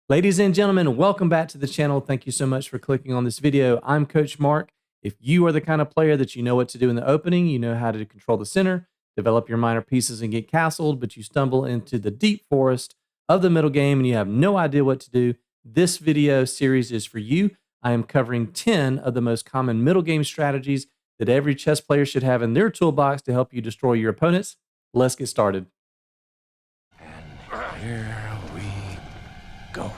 Ladies and gentlemen, welcome back to the channel. Thank you so much for clicking on this video. I'm Coach Mark. If you are the kind of player that you know what to do in the opening, you know how to control the center, develop your minor pieces and get castled, but you stumble into the deep forest of the middle game and you have no idea what to do, this video series is for you. I am covering 10 of the most common middle game strategies that every chess player should have in their toolbox to help you destroy your opponents. Let's get started. And here we go.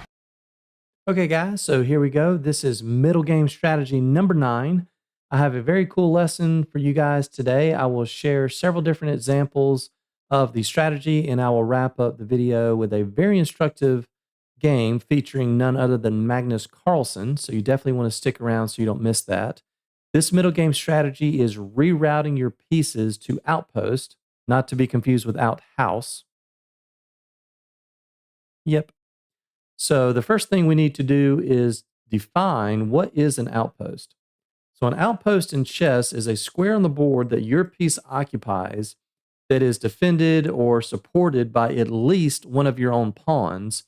Okay, guys, so here we go. This is middle game strategy number 9. I have a very cool lesson for you guys today. I will share several different examples of the strategy, and I will wrap up the video with a very instructive game featuring none other than Magnus Carlsen. So you definitely want to stick around so you don't miss that. This middle game strategy is rerouting your pieces to outpost, not to be confused with outhouse. Yep. So the first thing we need to do is define what is an outpost. So an outpost in chess is a square on the board that your piece occupies that is defended or supported by at least one of your own pawns,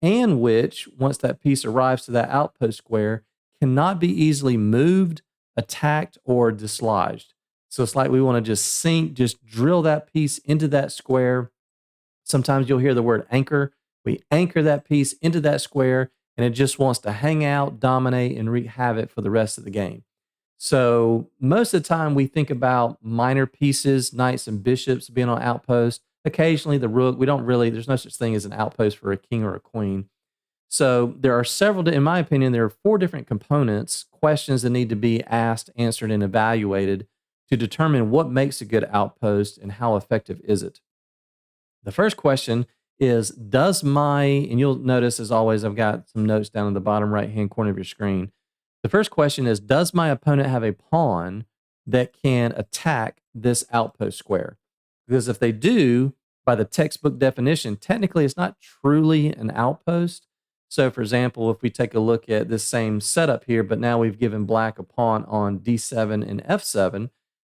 and which, once that piece arrives to that outpost square, cannot be easily moved, attacked, or dislodged. So it's like we want to just drill that piece into that square. Sometimes you'll hear the word anchor. We anchor that piece into that square, and it just wants to hang out, dominate, and wreak havoc for the rest of the game. So most of the time we think about minor pieces, knights and bishops being on outpost. Occasionally the rook. There's no such thing as an outpost for a king or a queen. So there are several, in my opinion, there are 4 different components, questions that need to be asked, answered, and evaluated to determine what makes a good outpost and how effective is it. The first question is, and you'll notice as always, I've got some notes down in the bottom right-hand corner of your screen. The first question is, does my opponent have a pawn that can attack this outpost square? Because if they do, by the textbook definition, technically it's not truly an outpost. So for example, if we take a look at this same setup here, but now we've given black a pawn on d7 and f7,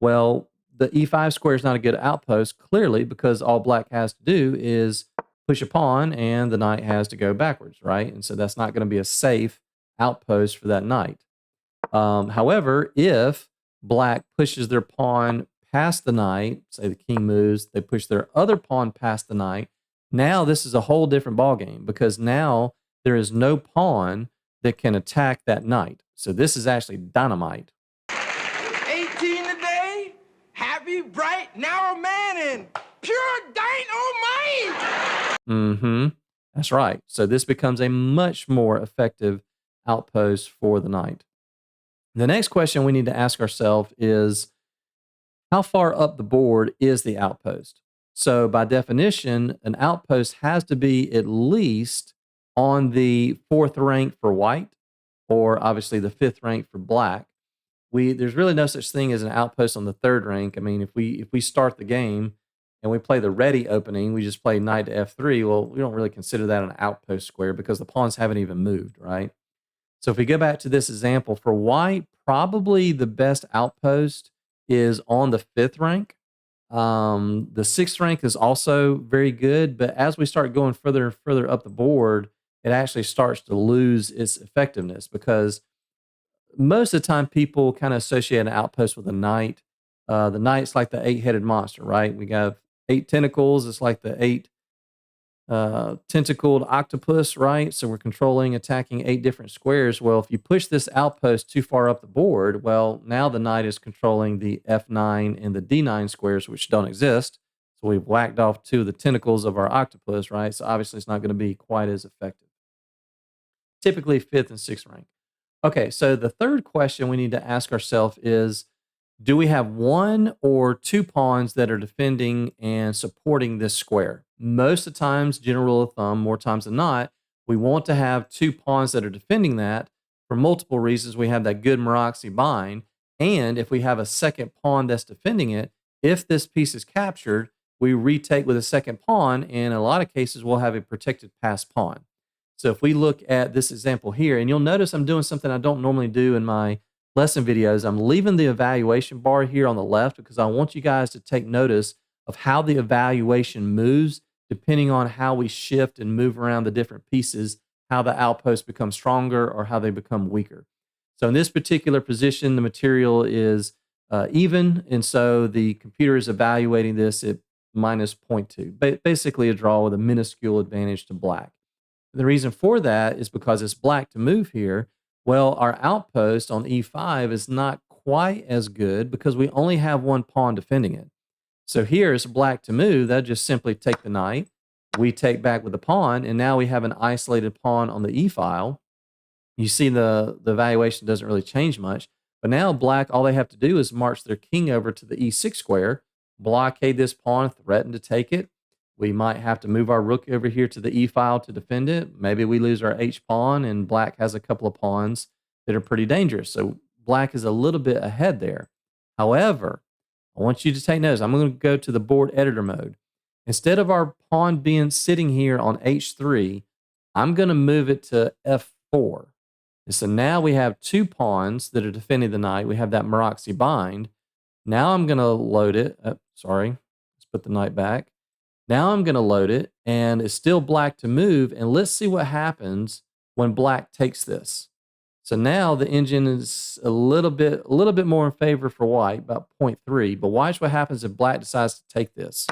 well, the e5 square is not a good outpost, clearly, because all black has to do is push a pawn and the knight has to go backwards, right? And so that's not going to be a safe outpost for that knight. However, if black pushes their pawn past the knight, say the king moves, they push their other pawn past the knight, now this is a whole different ballgame because now there is no pawn that can attack that knight. So this is actually dynamite. 18 today, happy, bright, narrow man, and pure dynamite. That's right. So this becomes a much more effective outpost for the knight. The next question we need to ask ourselves is, how far up the board is the outpost? So by definition, an outpost has to be at least on the 4th rank for white, or obviously the 5th rank for black. There's really no such thing as an outpost on the 3rd rank. I mean, if we start the game and we play the ready opening, we just play knight to f3. Well, we don't really consider that an outpost square because the pawns haven't even moved, right? So if we go back to this example, for white, probably the best outpost is on the 5th rank. The 6th rank is also very good, but as we start going further and further up the board, it actually starts to lose its effectiveness because most of the time people kind of associate an outpost with a knight. The knight's like the 8-headed monster, right? We got 8 tentacles. It's like the 8 tentacled octopus, right? So we're controlling, attacking 8 different squares. Well, if you push this outpost too far up the board, well, now the knight is controlling the f9 and the d9 squares, which don't exist. So we've whacked off 2 of the tentacles of our octopus, right? So obviously it's not going to be quite as effective. Typically 5th and 6th rank. Okay, so the third question we need to ask ourselves is, do we have 1 or 2 pawns that are defending and supporting this square? Most of the times, general rule of thumb, more times than not, we want to have 2 pawns that are defending that for multiple reasons. We have that good Maroczy bind, and if we have a second pawn that's defending it, if this piece is captured, we retake with a second pawn, and in a lot of cases, we'll have a protected passed pawn. So if we look at this example here, and you'll notice I'm doing something I don't normally do in my lesson videos. I'm leaving the evaluation bar here on the left because I want you guys to take notice of how the evaluation moves depending on how we shift and move around the different pieces, how the outposts become stronger or how they become weaker. So in this particular position, the material is even, and so the computer is evaluating this at minus zero point 0.2, basically a draw with a minuscule advantage to black. The reason for that is because it's black to move here. Well, our outpost on e5 is not quite as good because we only have one pawn defending it. So here it's black to move. That just simply take the knight. We take back with the pawn, and now we have an isolated pawn on the e file. You see the valuation doesn't really change much. But now black, all they have to do is march their king over to the e6 square, blockade this pawn, threaten to take it. We might have to move our rook over here to the e file to defend it. Maybe we lose our h pawn, and black has a couple of pawns that are pretty dangerous. So black is a little bit ahead there. However, I want you to take notice. I'm going to go to the board editor mode. Instead of our pawn being sitting here on h3, I'm going to move it to f4. And so now we have two pawns that are defending the knight. We have that Maroczy bind. Now I'm going to load it. Sorry, let's put the knight back. Now I'm going to load it, and it's still black to move. And let's see what happens when black takes this. So now the engine is a little bit more in favor for white, about 0.3. But watch what happens if black decides to take this.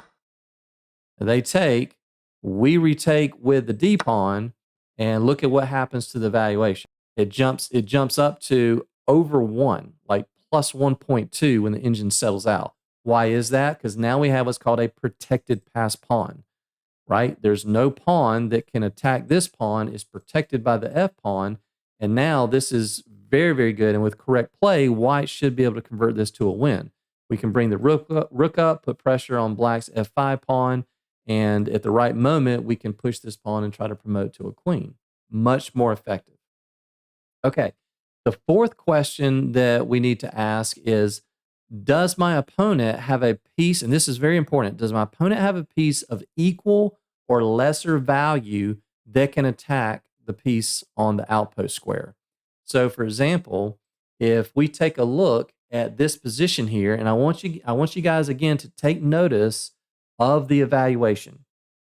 They take, we retake with the D pawn, and look at what happens to the valuation. It jumps up to over 1, like plus 1.2 when the engine settles out. Why is that? Because now we have what's called a protected pass pawn, right? There's no pawn that can attack this pawn. It's protected by the F pawn. And now this is very, very good. And with correct play, white should be able to convert this to a win. We can bring the rook up, put pressure on black's F5 pawn, and at the right moment, we can push this pawn and try to promote to a queen. Much more effective. Okay, the fourth question that we need to ask is, does my opponent have a piece, and this is very important, does my opponent have a piece of equal or lesser value that can attack the piece on the outpost square? So for example, if we take a look at this position here, and I want you guys again to take notice of the evaluation.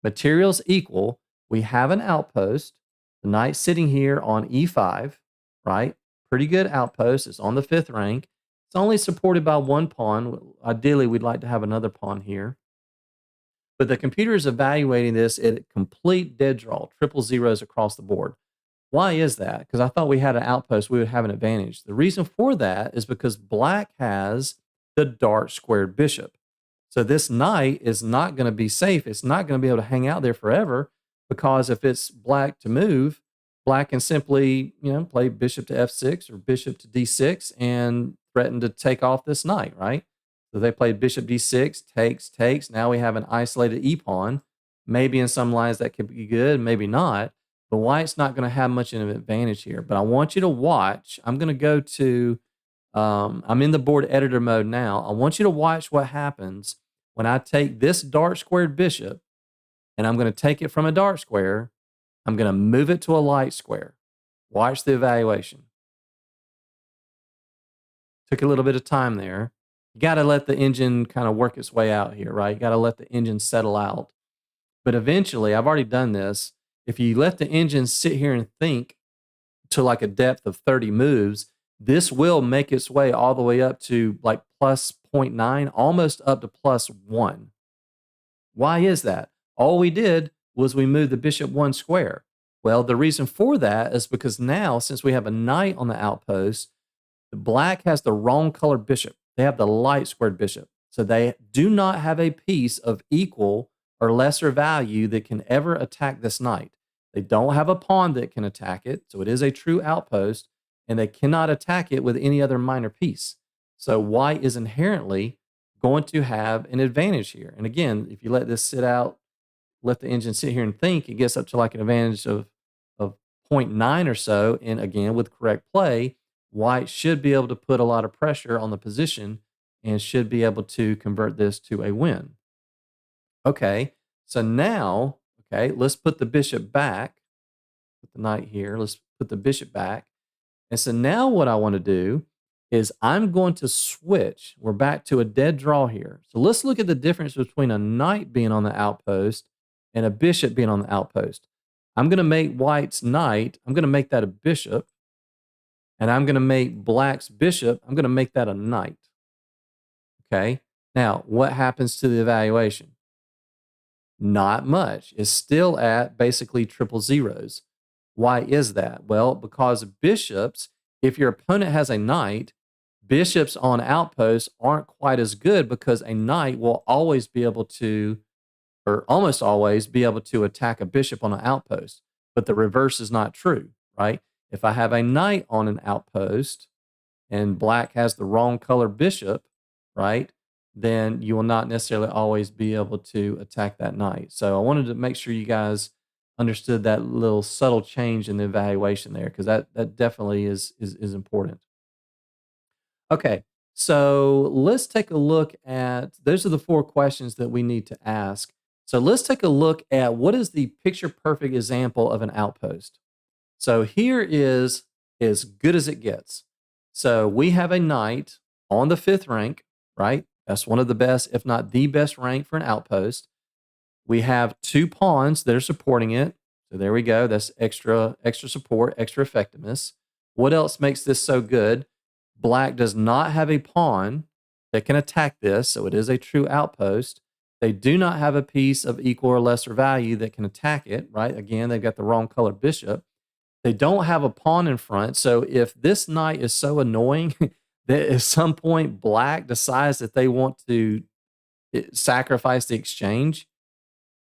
Materials equal, we have an outpost, the knight sitting here on e5, right? Pretty good outpost, it's on the 5th rank. It's only supported by one pawn. Ideally, we'd like to have another pawn here. But the computer is evaluating this at complete dead draw, triple zeros across the board. Why is that? Because I thought we had an outpost, we would have an advantage. The reason for that is because black has the dark squared bishop. So this knight is not going to be safe. It's not going to be able to hang out there forever, because if it's black to move, black can simply, play bishop to f6 or bishop to d6 and threaten to take off this knight, right? So they played bishop d6, takes. Now we have an isolated e-pawn. Maybe in some lines that could be good, maybe not. But white's not going to have much of an advantage here. But I want you to watch. I'm going to go to, I'm in the board editor mode now. I want you to watch what happens when I take this dark squared bishop, and I'm going to take it from a dark square. I'm going to move it to a light square. Watch the evaluation. Took a little bit of time there. You got to let the engine kind of work its way out here, right? You got to let the engine settle out. But eventually, I've already done this. If you let the engine sit here and think to like a depth of 30 moves, this will make its way all the way up to like plus 0.9, almost up to plus 1. Why is that? All we did was we moved the bishop 1 square. Well, the reason for that is because now, since we have a knight on the outpost, the black has the wrong color bishop. They have the light squared bishop. So they do not have a piece of equal or lesser value that can ever attack this knight. They don't have a pawn that can attack it, so it is a true outpost, and they cannot attack it with any other minor piece. So white is inherently going to have an advantage here. And again, if you let this sit out, let the engine sit here and think, it gets up to like an advantage of 0.9 or so. And again, with correct play, white should be able to put a lot of pressure on the position and should be able to convert this to a win. Okay, so now, let's put the bishop back. Put the knight here. Let's put the bishop back. And so now what I want to do is I'm going to switch. We're back to a dead draw here. So let's look at the difference between a knight being on the outpost and a bishop being on the outpost. I'm going to make white's knight, I'm going to make that a bishop, and I'm going to make black's bishop, I'm going to make that a knight. Okay. Now, what happens to the evaluation? Not much. It's still at basically triple zeros. Why is that? Well, because bishops, if your opponent has a knight, bishops on outposts aren't quite as good because a knight will always be able to, or almost always be able to attack a bishop on an outpost. But the reverse is not true, right? If I have a knight on an outpost and black has the wrong color bishop, right? Then you will not necessarily always be able to attack that knight. So I wanted to make sure you guys understood that little subtle change in the evaluation there, because that definitely is important. Okay, so let's take a look at those are the 4 questions that we need to ask. So let's take a look at what is the picture perfect example of an outpost. So here is as good as it gets. So we have a knight on the 5th rank, right? That's one of the best, if not the best rank for an outpost. We have 2 pawns that are supporting it. So there we go. That's extra support, extra effectiveness. What else makes this so good? Black does not have a pawn that can attack this, so it is a true outpost. They do not have a piece of equal or lesser value that can attack it, right? Again, they've got the wrong color bishop. They don't have a pawn in front. So if this knight is so annoying that at some point black decides that they want to sacrifice the exchange,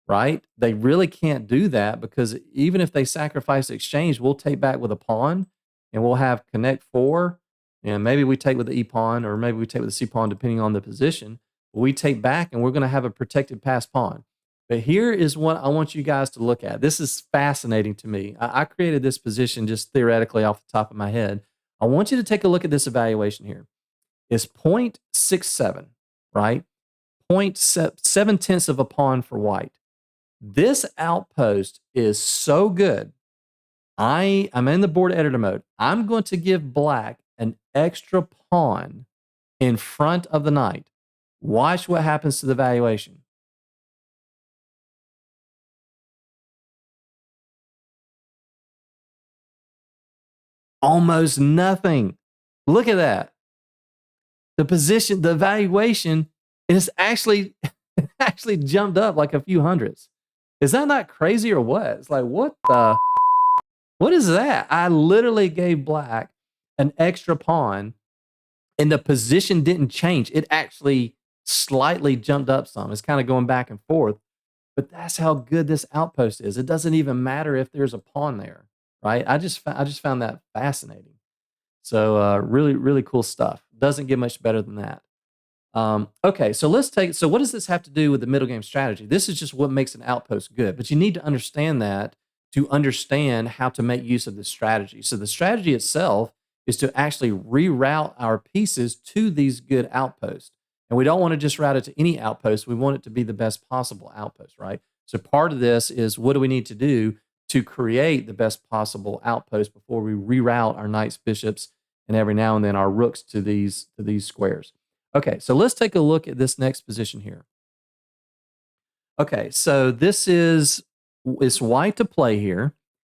right? They really can't do that because even if they sacrifice the exchange, we'll take back with a pawn and we'll have connect 4. And maybe we take with the e pawn or maybe we take with the c pawn, depending on the position. We take back and we're going to have a protected pass pawn. But here is what I want you guys to look at. This is fascinating to me. I created this position just theoretically off the top of my head. I want you to take a look at this evaluation here. It's 0.67, right? 0.7 tenths of a pawn for white. This outpost is so good. I'm in the board editor mode. I'm going to give black an extra pawn in front of the knight. Watch what happens to the valuation. Almost nothing. Look at that. The position, the valuation is actually actually jumped up like a few hundreds. Is that not crazy or what? It's like, what is that? I literally gave black an extra pawn and the position didn't change. It actually slightly jumped up some. It's kind of going back and forth, but that's how good this outpost is. It doesn't even matter if there's a pawn there, right? I just found that fascinating. So really, really cool stuff. Doesn't get much better than that. Okay, so so what does this have to do with the middle game strategy? This is just what makes an outpost good, but you need to understand that to understand how to make use of this strategy. So the strategy itself is to actually reroute our pieces to these good outposts. And we don't want to just route it to any outpost. We want it to be the best possible outpost, right? So part of this is what do we need to do to create the best possible outpost before we reroute our knights, bishops, and every now and then our rooks to these squares. Okay, so let's take a look at this next position here. Okay, so this is it's white to play here,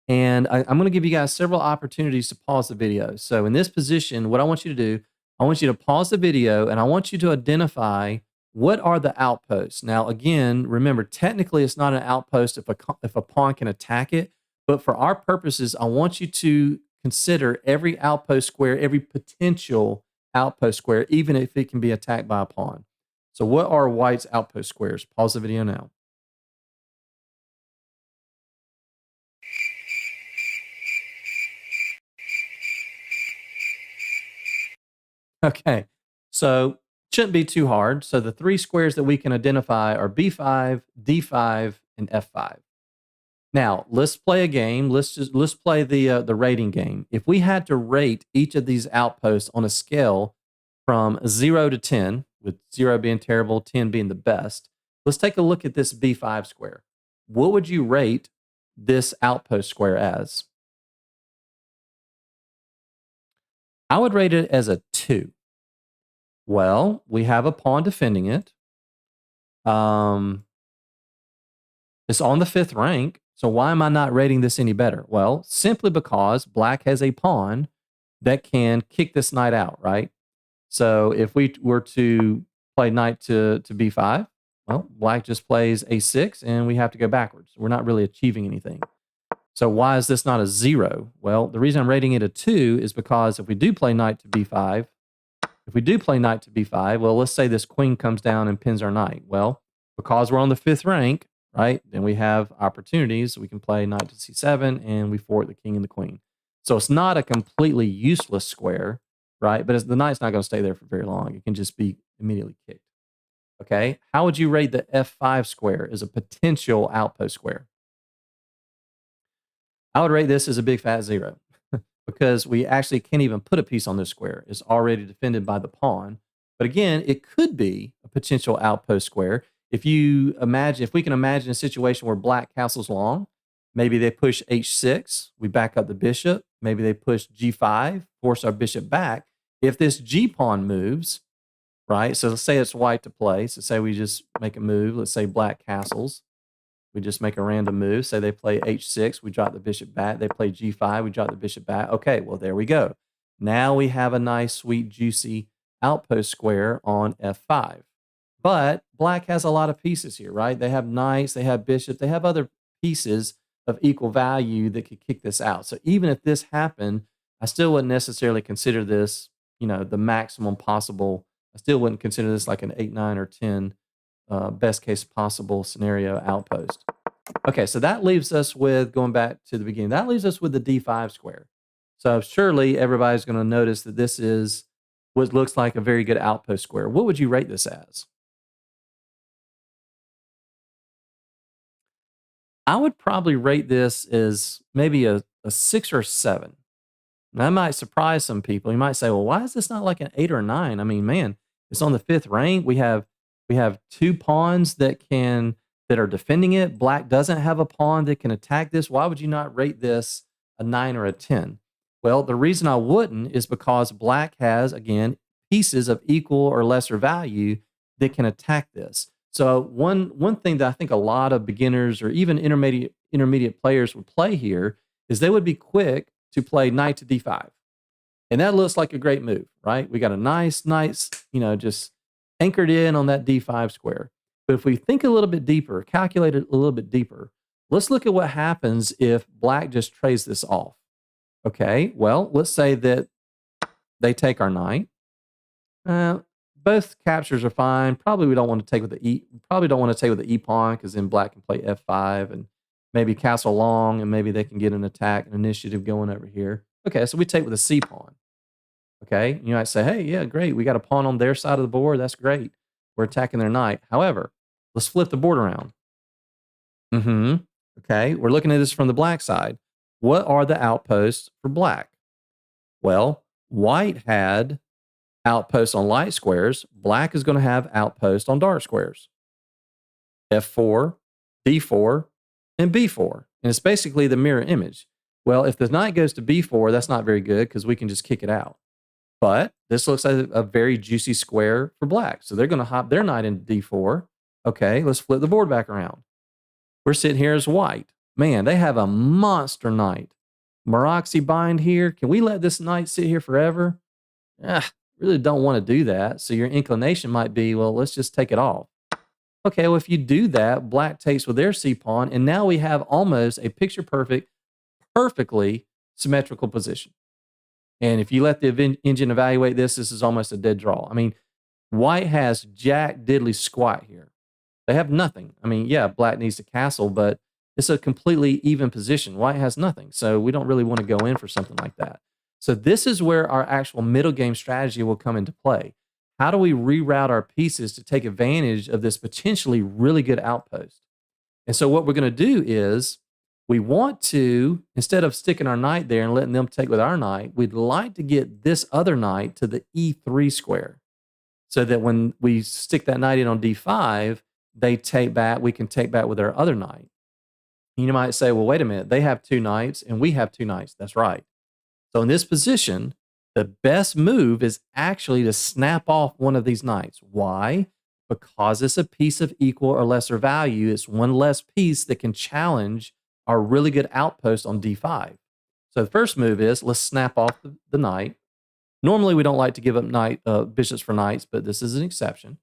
and I'm going to give you guys several opportunities to pause the video. So in this position, what I want you to do, I want you to pause the video, and I want you to identify what are the outposts. Now, again, remember, technically it's not an outpost if a pawn can attack it, but for our purposes, I want you to consider every outpost square, every potential outpost square, even if it can be attacked by a pawn. So what are white's outpost squares? Pause the video now. Okay, so shouldn't be too hard. So the 3 squares that we can identify are B5, D5, and F5. Now let's play a game. Let's play the rating game. If we had to rate each of these outposts on a scale from 0 to 10, with 0 being terrible, 10 being the best, let's take a look at this B5 square. What would you rate this outpost square as? I would rate it as a 2. Well, we have a pawn defending it. It's on the 5th rank, So why am I not rating this any better? Well, simply because black has a pawn that can kick this knight out, right? So if we were to play knight to b5, well, black just plays a6 and we have to go backwards. We're not really achieving anything. So why is this not a 0? Well, the reason I'm rating it a 2 is because if we do play knight to b5, well, let's say this queen comes down and pins our knight. Well, because we're on the 5th rank, right, then we have opportunities. We can play knight to c7 and we fork the king and the queen. So it's not a completely useless square, right? But the knight's not going to stay there for very long. It can just be immediately kicked. Okay, how would you rate the f5 square as a potential outpost square? I would rate this as a big fat 0 because we actually can't even put a piece on this square. It's already defended by the pawn. But again, it could be a potential outpost square. If we can imagine a situation where black castles long, maybe they push h6, we back up the bishop. Maybe they push g5, force our bishop back. If this g pawn moves, right? So let's say it's white to play. So say we just make a move. Let's say black castles. We just make a random move. Say they play h6, we drop the bishop back. They play g5, we drop the bishop back. Okay, well, there we go. Now we have a nice, sweet, juicy outpost square on f5. But black has a lot of pieces here, right? They have knights, they have bishops, they have other pieces of equal value that could kick this out. So even if this happened, I still wouldn't necessarily consider this, the maximum possible. I still wouldn't consider this like an 8, 9, or 10 best case possible scenario outpost. Okay, so that leaves us with, going back to the beginning, that leaves us with the d5 square. So surely everybody's going to notice that this is what looks like a very good outpost square. What would you rate this as? I would probably rate this as maybe a 6 or 7. That might surprise some people. You might say, "Well, why is this not like an 8 or a 9?" I mean, man, it's on the 5th rank. We have 2 pawns that are defending it. Black doesn't have a pawn that can attack this. Why would you not rate this a 9 or a 10? Well, the reason I wouldn't is because black has, again, pieces of equal or lesser value that can attack this. So one thing that I think a lot of beginners or even intermediate players would play here is they would be quick to play knight to d5. And that looks like a great move, right? We got a nice, just anchored in on that d5 square. But if we think a little bit deeper, calculate it a little bit deeper, let's look at what happens if black just trades this off. Okay, well, let's say that they take our knight. Both captures are fine. Probably we don't want to take with the e. Probably don't want to take with the e pawn because then black can play f5 and maybe castle long, and maybe they can get an attack, an initiative going over here. Okay, so we take with the c pawn. Okay, you might say, hey, yeah, great. We got a pawn on their side of the board. That's great. We're attacking their knight. However, let's flip the board around. Okay, we're looking at this from the black side. What are the outposts for black? Well, white had outposts on light squares. Black is going to have outposts on dark squares. F4, D4, and B4. And it's basically the mirror image. Well, if the knight goes to B4, that's not very good because we can just kick it out. But this looks like a very juicy square for black. So they're going to hop their knight into D4. Okay, let's flip the board back around. We're sitting here as white. Man, they have a monster knight. Maroxy bind here. Can we let this knight sit here forever? Really don't want to do that. So your inclination might be, well, let's just take it off. Okay, well, if you do that, black takes with their c pawn, and now we have almost a picture perfect, perfectly symmetrical position. And if you let the engine evaluate this is almost a dead draw. I mean, white has jack diddly squat here. They have nothing. I mean, yeah, black needs to castle, but it's a completely even position. White has nothing. So we don't really want to go in for something like that. So this is where our actual middle game strategy will come into play. How do we reroute our pieces to take advantage of this potentially really good outpost? And so what we're going to do is we want to, instead of sticking our knight there and letting them take with our knight, we'd like to get this other knight to the E3 square so that when we stick that knight in on D5, they take back, we can take back with our other knight. You might say, well, wait a minute, they have 2 knights and we have 2 knights. That's right. So in this position, the best move is actually to snap off one of these knights. Why? Because it's a piece of equal or lesser value. It's one less piece that can challenge are really good outposts on d5. So the first move is let's snap off the knight. Normally, we don't like to give up bishops for knights, but this is an exception.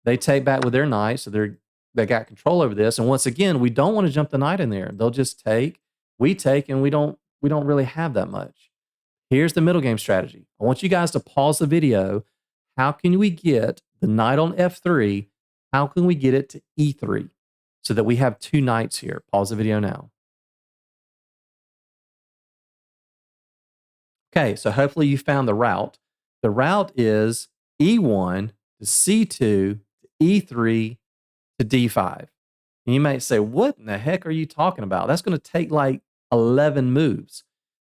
They take back with their knight, so they got control over this. And once again, we don't want to jump the knight in there. They'll just take, we take, and we don't really have that much. Here's the middle game strategy. I want you guys to pause the video. How can we get the knight on f3? How can we get it to e3 so that we have two knights here? Pause the video now. Okay, so hopefully you found the route. The route is e1 to c2 to e3 to d5. And you might say, what in the heck are you talking about? That's going to take like 11 moves.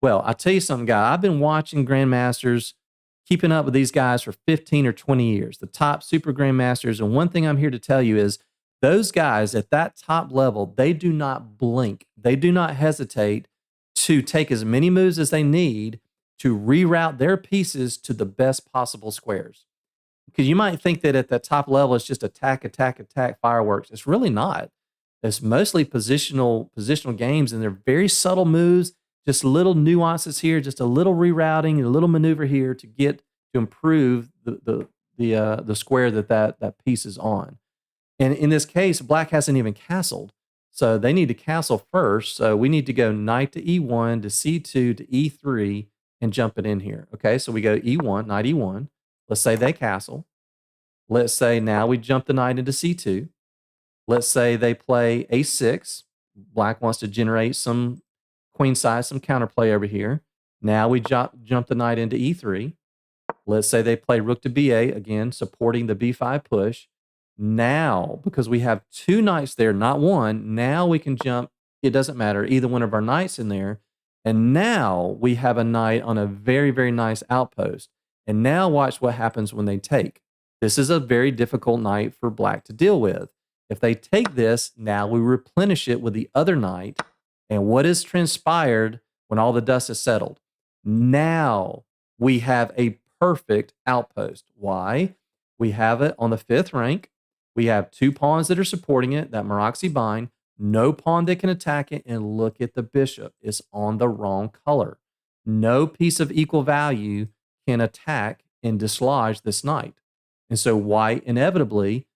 Well, I'll tell you something, guy. I've been watching grandmasters, keeping up with these guys for 15 or 20 years, the top super grandmasters. And one thing I'm here to tell you is those guys at that top level, they do not blink. They do not hesitate to take as many moves as they need to reroute their pieces to the best possible squares. Because you might think that at the top level, it's just attack, attack, attack, fireworks. It's really not. It's mostly positional games, and they're very subtle moves, just little nuances here, just a little rerouting, a little maneuver here to get to improve the square that piece is on. And in this case, black hasn't even castled. So they need to castle first. So we need to go knight to e1 to c2 to e3 and jump it in here. Okay, so we go e1, knight e1. Let's say they castle. Let's say now we jump the knight into c2. Let's say they play a6. Black wants to generate some queen size, some counterplay over here. Now we jump the knight into e3. Let's say they play rook to b8, again, supporting the b5 push. Now, because we have two knights there, not one, now we can jump, it doesn't matter, either one of our knights in there. And now we have a knight on a very, very nice outpost. And now watch what happens when they take. This is a very difficult knight for black to deal with. If they take this, now we replenish it with the other knight. And what is transpired when all the dust is settled? Now we have a perfect outpost. Why? We have it on the 5th rank. We have two pawns that are supporting it, that Meraxi bind, no pawn that can attack it, and look at the bishop. It's on the wrong color. No piece of equal value can attack and dislodge this knight. And so white, inevitably,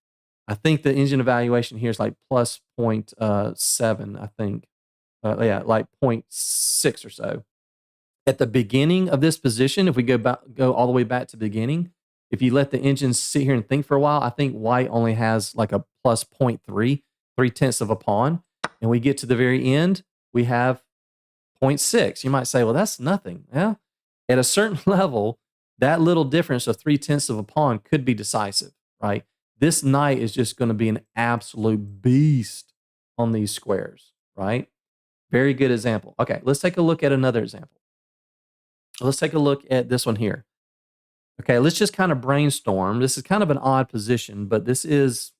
I think the engine evaluation here is like plus 0.7, I think. Yeah, like 0.6 or so. At the beginning of this position, if we go all the way back to the beginning, if you let the engine sit here and think for a while, I think white only has like a plus 0.3, 3/10 of a pawn. And we get to the very end, we have 0.6. You might say, well, that's nothing. Yeah. At a certain level, that little difference of 3/10 of a pawn could be decisive, right? This knight is just going to be an absolute beast on these squares, right? Very good example. Okay, let's take a look at another example. Let's take a look at this one here. Okay, let's just kind of brainstorm. This is kind of an odd position, but this is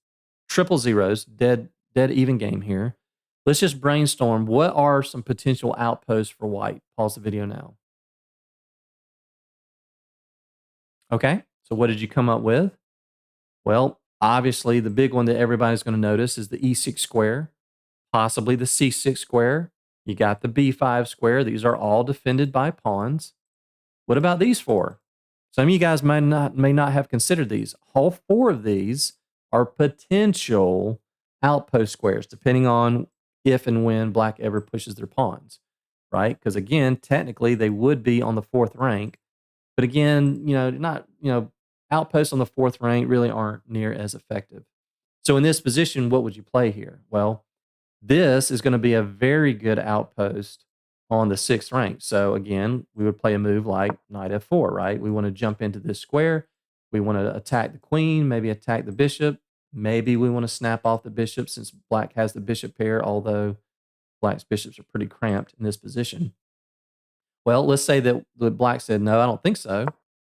triple zeros, dead even game here. Let's just brainstorm. What are some potential outposts for white? Pause the video now. Okay, so what did you come up with? Well, obviously, the big one that everybody's going to notice is the e6 square, possibly the c6 square. You got the b5 square. These are all defended by pawns. What about these four? Some of you guys may not have considered these. All four of these are potential outpost squares, depending on if and when black ever pushes their pawns, right? Because again, technically they would be on the 4th rank, but again, outposts on the 4th rank really aren't near as effective. So in this position, what would you play here? Well, this is going to be a very good outpost on the 6th rank. So again, we would play a move like knight f4, right? We want to jump into this square. We want to attack the queen, maybe attack the bishop. Maybe we want to snap off the bishop since black has the bishop pair, although black's bishops are pretty cramped in this position. Well, let's say that the black said, no, I don't think so.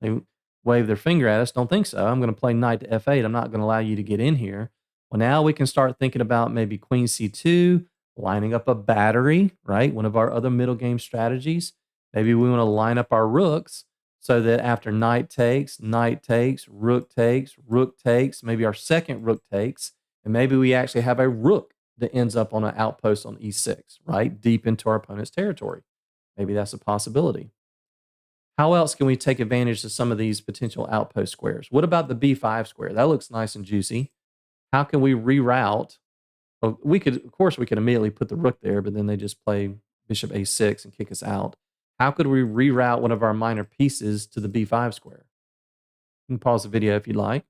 They wave their finger at us, don't think so. I'm going to play knight to f8. I'm not going to allow you to get in here. Well, now we can start thinking about maybe queen c2, lining up a battery, right? One of our other middle game strategies. Maybe we want to line up our rooks so that after knight takes, rook takes, maybe our second rook takes, and maybe we actually have a rook that ends up on an outpost on E6, right? Deep into our opponent's territory. Maybe that's a possibility. How else can we take advantage of some of these potential outpost squares? What about the B5 square? That looks nice and juicy. How can we reroute? Well, we could, of course, we could immediately put the rook there, but then they just play bishop A6 and kick us out. How could we reroute one of our minor pieces to the B5 square? You can pause the video if you'd like.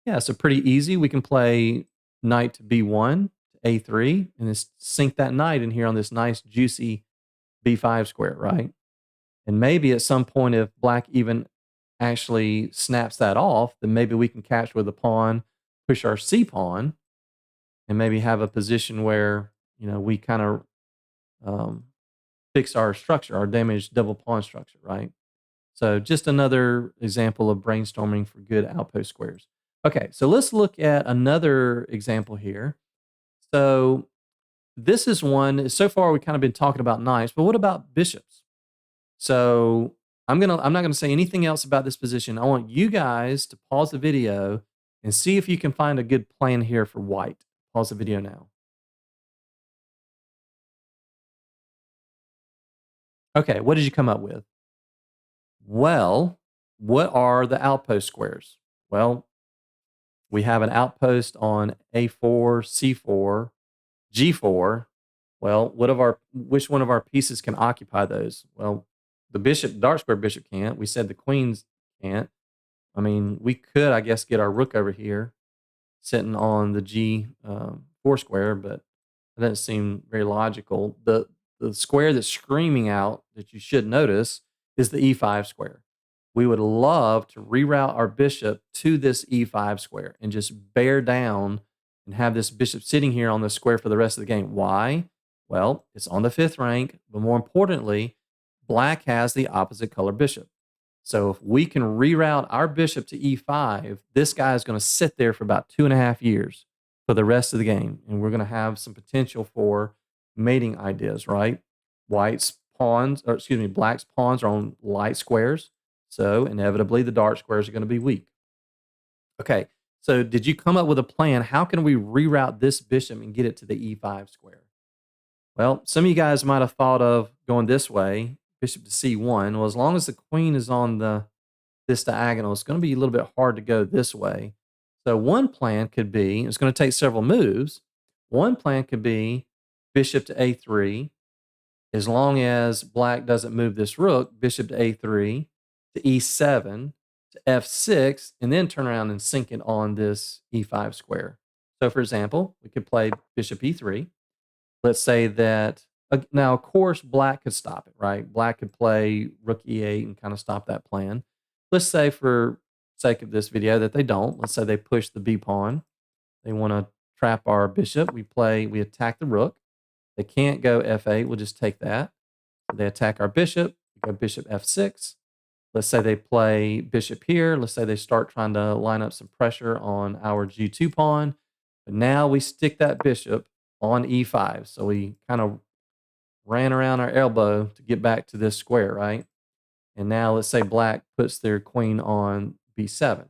Yeah, so pretty easy. We can play knight to B1, to A3, and just sink that knight in here on this nice, juicy B5 square, right? And maybe at some point, if black even actually snaps that off, then maybe we can catch with a pawn, push our C pawn, and maybe have a position where, we kind of fix our structure, our damaged double pawn structure, right? So just another example of brainstorming for good outpost squares. Okay, so let's look at another example here. So this is one, so far we've kind of been talking about knights, but what about bishops? So I'm not gonna say anything else about this position. I want you guys to pause the video and see if you can find a good plan here for white. Pause the video now. Okay, what did you come up with? Well, what are the outpost squares? Well, we have an outpost on A4, C4, G4. Well, which one of our pieces can occupy those? Well, the bishop, dark square bishop can't. We said the queens can't. I mean, we could, I guess, get our rook over here sitting on the G4 square, but that doesn't seem very logical. The square that's screaming out that you should notice is the E5 square. We would love to reroute our bishop to this E5 square and just bear down and have this bishop sitting here on the square for the rest of the game. Why? Well, it's on the 5th rank, but more importantly, black has the opposite color bishop. So if we can reroute our bishop to E5, this guy is going to sit there for about 2.5 years for the rest of the game. And we're going to have some potential for mating ideas, right? Black's pawns are on light squares. So inevitably the dark squares are going to be weak. Okay, so did you come up with a plan? How can we reroute this bishop and get it to the E5 square? Well, some of you guys might have thought of going this way, bishop to C1. Well, as long as the queen is on this diagonal, it's going to be a little bit hard to go this way. So one plan could be, it's going to take several moves. One plan could be bishop to A3. As long as black doesn't move this rook, bishop to A3, to E7, to F6, and then turn around and sink it on this E5 square. So for example, we could play bishop E3. Let's say that, now of course black could stop it, right? Black could play rook E8 and kind of stop that plan. Let's say for sake of this video that they don't. Let's say they push the B pawn. They want to trap our bishop. We attack the rook. They can't go F8. We'll just take that. They attack our bishop. We go bishop F6. Let's say they play bishop here. Let's say they start trying to line up some pressure on our G2 pawn. But now we stick that bishop on E5. So we kind of ran around our elbow to get back to this square, right? And now let's say black puts their queen on B7.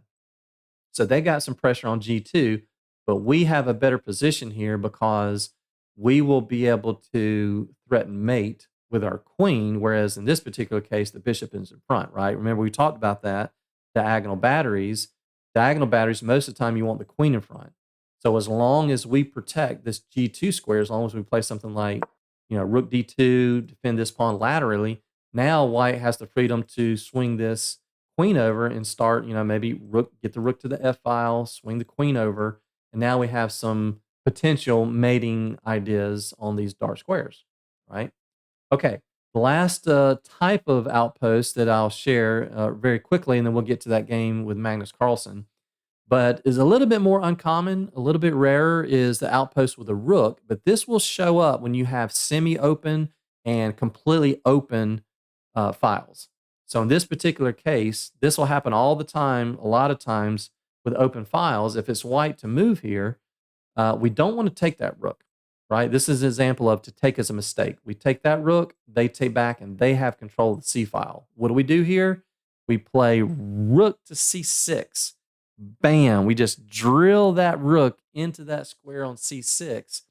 So they got some pressure on G2, but we have a better position here because we will be able to threaten mate with our queen, whereas in this particular case, the bishop is in front, right? Remember, we talked about that, diagonal batteries. Diagonal batteries, most of the time you want the queen in front. So as long as we protect this G2 square, as long as we play something like, rook D2, defend this pawn laterally, now white has the freedom to swing this queen over and start, maybe get the rook to the F file, swing the queen over, and now we have some potential mating ideas on these dark squares, right? Okay, the last type of outpost that I'll share very quickly, and then we'll get to that game with Magnus Carlsen, but is a little bit more uncommon, a little bit rarer, is the outpost with a rook. But this will show up when you have semi-open and completely open files. So in this particular case, this will happen all the time, a lot of times with open files. If it's white to move here, we don't want to take that rook, right? This is an example of to take as a mistake. We take that rook, they take back, and they have control of the C file. What do we do here? We play rook to C6. bam, we just drill that rook into that square on c6.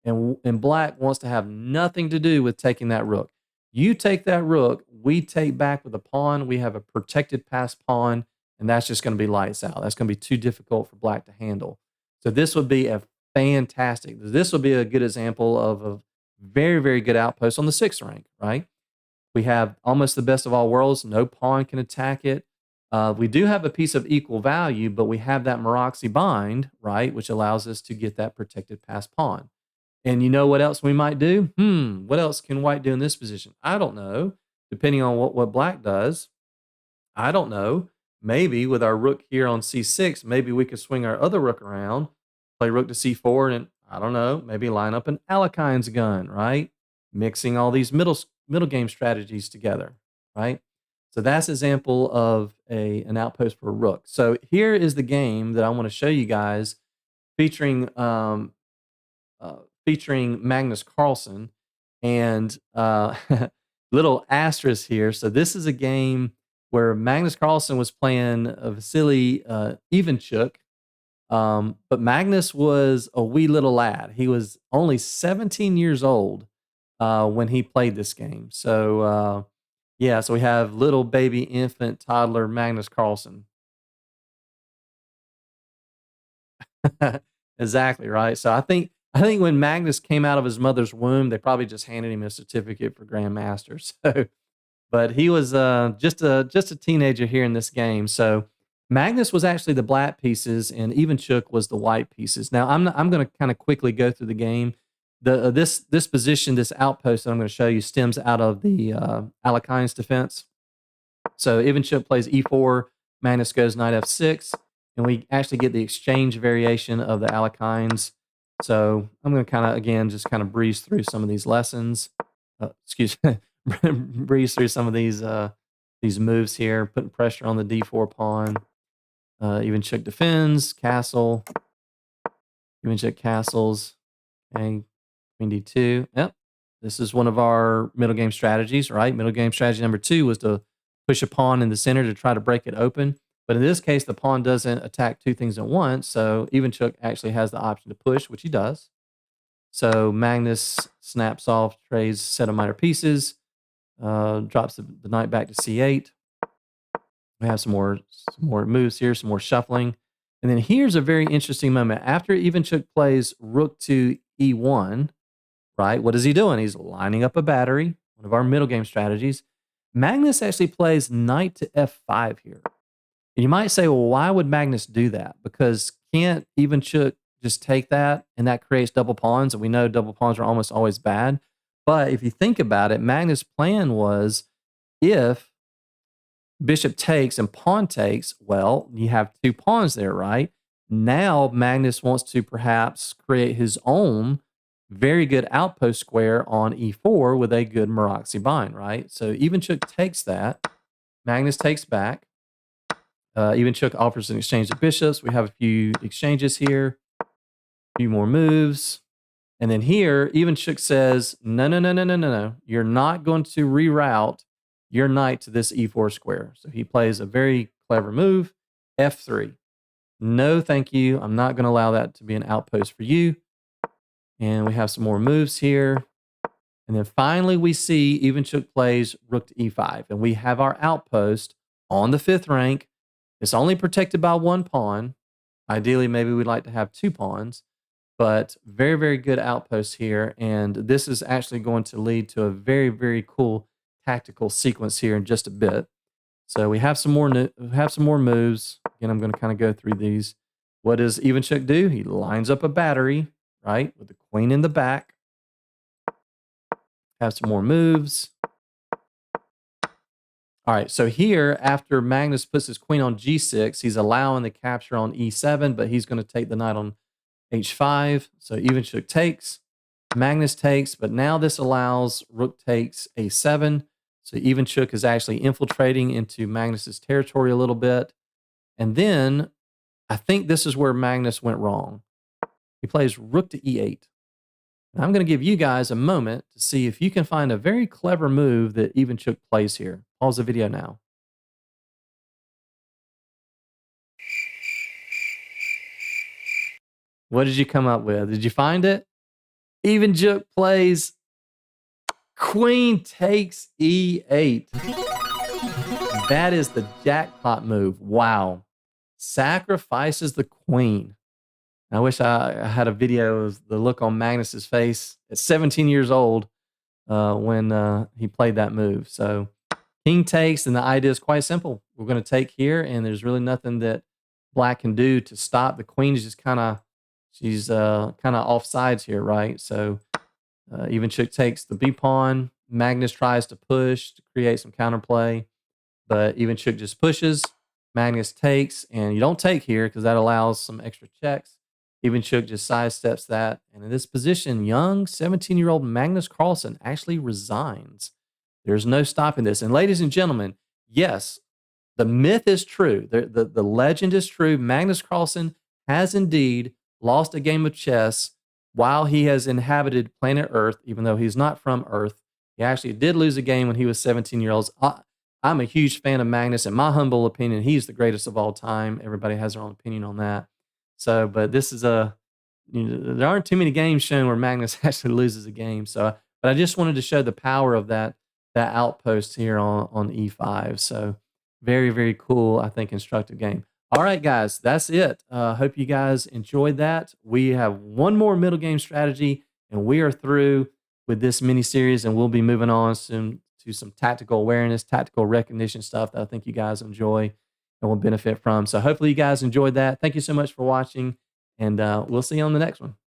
And black wants to have nothing to do with taking that rook. You take that rook, we take back with a pawn. We have a protected passed pawn, and that's just going to be lights out. That's going to be too difficult for black to handle. So this would be a fantastic. This would be a good example of a very, very good outpost on the 6th rank, right? We have almost the best of all worlds. No pawn can attack it. We do have a piece of equal value, but we have that Meroxy bind, right, which allows us to get that protected passed pawn. And you know what else we might do? What else can white do in this position? I don't know, depending on what black does. I don't know. Maybe with our rook here on c6, maybe we could swing our other rook around, play rook to c4, and I don't know, maybe line up an Alekine's gun, right? Mixing all these middle game strategies together, right? So that's an example of an outpost for a rook. So here is the game that I want to show you guys featuring uh, featuring Magnus Carlsen and little asterisk here. So this is a game where Magnus Carlsen was playing Vasily Ivanchuk, but Magnus was a wee little lad. He was only 17 years old when he played this game. So yeah, so we have little baby infant toddler Magnus Carlsen. Exactly, right? So I think when Magnus came out of his mother's womb, they probably just handed him a certificate for grandmaster. So, but he was just a teenager here in this game. So Magnus was actually the black pieces, and Ivanchuk was the white pieces. Now I'm going to kind of quickly go through the game. This position, this outpost that I'm going to show you, stems out of the Alekine's defense. So Ivanchuk plays e4, Magnus goes knight f6, and we actually get the exchange variation of the Alekines. So I'm going to kind of, again, just kind of breeze through some of these lessons. Excuse me, breeze through some of these moves here, putting pressure on the d4 pawn. Ivanchuk defends, castle. Ivanchuk castles. Okay, queen d2. Yep, this is one of our middle game strategies, right? Middle game strategy number 2 was to push a pawn in the center to try to break it open. But in this case, the pawn doesn't attack two things at once. So Ivanchuk actually has the option to push, which he does. So Magnus snaps off, trades set of minor pieces, drops the knight back to c8. We have some more moves here, some more shuffling. And then here's a very interesting moment. After Ivanchuk plays rook to e1, right? What is he doing? He's lining up a battery, one of our middle game strategies. Magnus actually plays knight to f5 here. And you might say, well, why would Magnus do that? Because can't Ivanchuk just take that and that creates double pawns? And we know double pawns are almost always bad. But if you think about it, Magnus' plan was if bishop takes and pawn takes, well, you have two pawns there, right? Now Magnus wants to perhaps create his own very good outpost square on e4 with a good Meroxy bind, right? So Ivanchuk takes that. Magnus takes back. Ivanchuk offers an exchange of bishops. We have a few exchanges here, a few more moves. And then here, Ivanchuk says, no, no, no, no, no, no, no. You're not going to reroute your knight to this e4 square. So he plays a very clever move, f3. No, thank you. I'm not going to allow that to be an outpost for you. And we have some more moves here. And then finally, we see Ivanchuk plays rook to e5. And we have our outpost on the 5th rank. It's only protected by one pawn. Ideally, maybe we'd like to have two pawns. But very, very good outpost here. And this is actually going to lead to a very, very cool tactical sequence here in just a bit. So we have some more moves. Again, I'm going to kind of go through these. What does Ivanchuk do? He lines up a battery, right, with the queen in the back. Have some more moves. All right, so here, after Magnus puts his queen on g6, he's allowing the capture on e7, but he's going to take the knight on h5. So Ivanchuk takes, Magnus takes, but now this allows rook takes a7. So Ivanchuk is actually infiltrating into Magnus's territory a little bit. And then I think this is where Magnus went wrong. He plays rook to e8. And I'm going to give you guys a moment to see if you can find a very clever move that Ivanchuk plays here. Pause the video now. What did you come up with? Did you find it? Even Jook plays queen takes e8. That is the jackpot move. Wow. Sacrifices the queen. I wish I had a video of the look on Magnus's face at 17 years old when he played that move. So king takes, and the idea is quite simple. We're going to take here, and there's really nothing that black can do to stop. The queen is just she's kind of off sides here, right? So even Chook takes the B pawn. Magnus tries to push to create some counterplay, but even Chook just pushes. Magnus takes, and you don't take here because that allows some extra checks. Even Chook just sidesteps that. And in this position, young 17-year-old Magnus Carlsen actually resigns. There's no stopping this. And ladies and gentlemen, yes, the myth is true. The legend is true. Magnus Carlsen has indeed lost a game of chess while he has inhabited planet Earth, even though he's not from Earth. He actually did lose a game when he was 17 years old. I'm a huge fan of Magnus. In my humble opinion, he's the greatest of all time. Everybody has their own opinion on that. So, but this is there aren't too many games shown where Magnus actually loses a game. So, but I just wanted to show the power of that outpost here on E5. So, very, very cool, I think, instructive game. All right, guys, that's it. Hope you guys enjoyed that. We have one more middle game strategy, and we are through with this mini series, and we'll be moving on soon to some tactical awareness, tactical recognition stuff that I think you guys enjoy and will benefit from. So hopefully you guys enjoyed that. Thank you so much for watching, and we'll see you on the next one.